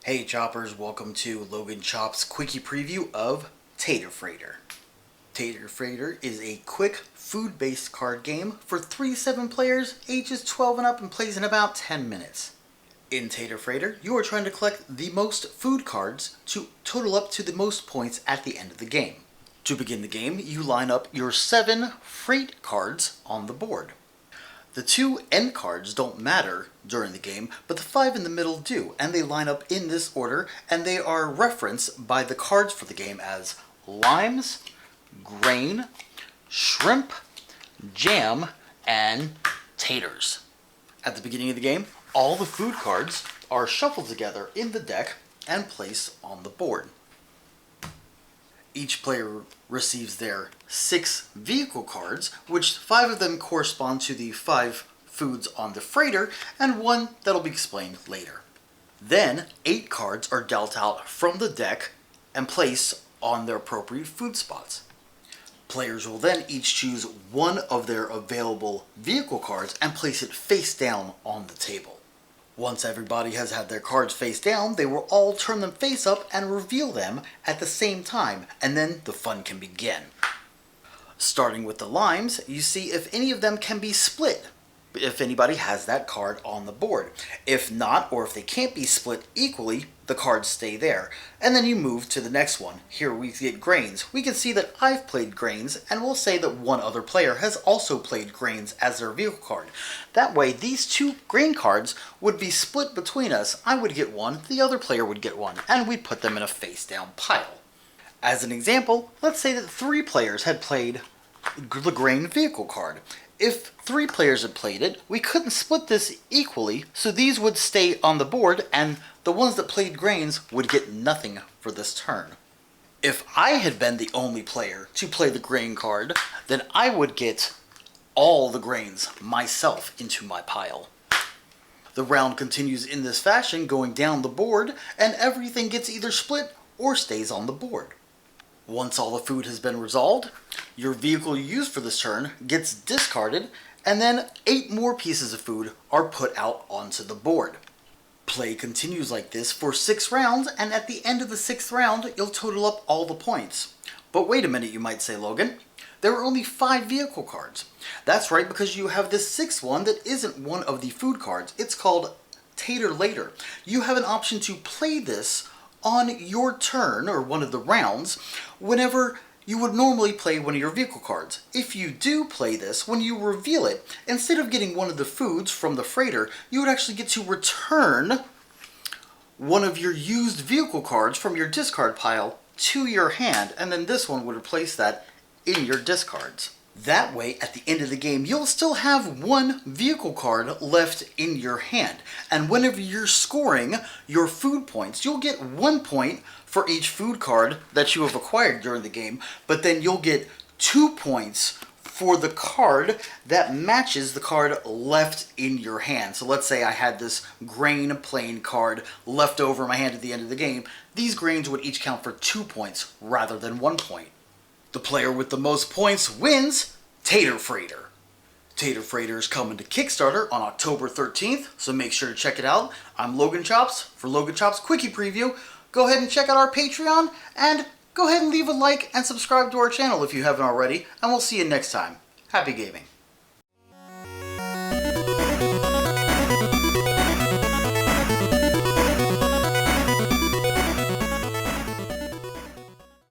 Hey Choppers, welcome to Logan Chop's Quickie preview of Tater Freighter. Tater Freighter is a quick food-based card game for 3 to 7 players, ages 12 and up, and plays in about 10 minutes. In Tater Freighter, you are trying to collect the most food cards to total up to the most points at the end of the game. To begin the game, you line up your 7 freight cards on the board. The 2 end cards don't matter during the game, but the 5 in the middle do, and they line up in this order, and they are referenced by the cards for the game as limes, grain, shrimp, jam, and taters. At the beginning of the game, all the food cards are shuffled together in the deck and placed on the board. Each player receives their 6 vehicle cards, which 5 of them correspond to the 5 foods on the freighter, and 1 that'll be explained later. Then 8 cards are dealt out from the deck and placed on their appropriate food spots. Players will then each choose 1 of their available vehicle cards and place it face down on the table. Once everybody has had their cards face down, they will all turn them face up and reveal them at the same time, and then the fun can begin. Starting with the limes, you see if any of them can be split, if anybody has that card on the board. If not, or if they can't be split equally, the cards stay there. And then you move to the next one. Here we get grains. We can see that I've played grains, and we'll say that 1 other player has also played grains as their vehicle card. That way, these 2 grain cards would be split between us. I would get 1, the other player would get 1, and we'd put them in a face-down pile. As an example, let's say that 3 players had played the grain vehicle card. If 3 players had played it, we couldn't split this equally, so these would stay on the board, and the ones that played grains would get nothing for this turn. If I had been the only player to play the grain card, then I would get all the grains myself into my pile. The round continues in this fashion, going down the board, and everything gets either split or stays on the board. Once all the food has been resolved, your vehicle you used for this turn gets discarded, and then 8 more pieces of food are put out onto the board. Play continues like this for 6 rounds, and at the end of the 6th round, you'll total up all the points. But wait a minute, you might say, Logan. There are only 5 vehicle cards. That's right, because you have this 6th one that isn't one of the food cards. It's called Tater Later. You have an option to play this on your turn, or one of the rounds, whenever you would normally play one of your vehicle cards. If you do play this, when you reveal it, instead of getting one of the foods from the freighter, you would actually get to return one of your used vehicle cards from your discard pile to your hand, and then this one would replace that in your discards. That way, at the end of the game, you'll still have 1 vehicle card left in your hand. And whenever you're scoring your food points, you'll get 1 point for each food card that you have acquired during the game, but then you'll get 2 points for the card that matches the card left in your hand. So let's say I had this grain plain card left over in my hand at the end of the game. These grains would each count for 2 points rather than 1 point. The player with the most points wins Tater Freighter. Tater Freighter is coming to Kickstarter on October 13th, so make sure to check it out. I'm Logan Chops for Logan Chops Quickie Preview. Go ahead and check out our Patreon, and go ahead and leave a like and subscribe to our channel if you haven't already, and we'll see you next time. Happy gaming.